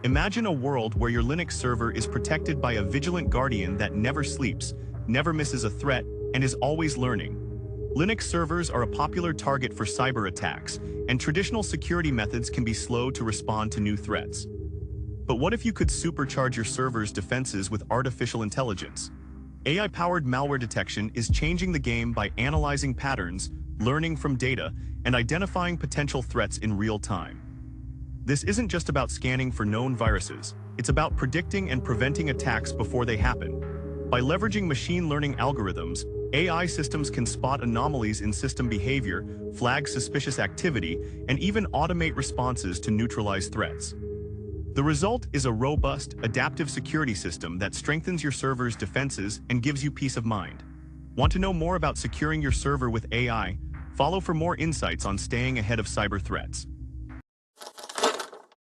Imagine a world where your Linux server is protected by a vigilant guardian that never sleeps, never misses a threat, and is always learning. Linux servers are a popular target for cyber attacks, and traditional security methods can be slow to respond to new threats. But what if you could supercharge your server's defenses with artificial intelligence? AI-powered malware detection is changing the game by analyzing patterns, learning from data, and identifying potential threats in real time. This isn't just about scanning for known viruses, it's about predicting and preventing attacks before they happen. By leveraging machine learning algorithms, AI systems can spot anomalies in system behavior, flag suspicious activity, and even automate responses to neutralize threats. The result is a robust, adaptive security system that strengthens your server's defenses and gives you peace of mind. Want to know more about securing your server with AI? Follow for more insights on staying ahead of cyber threats.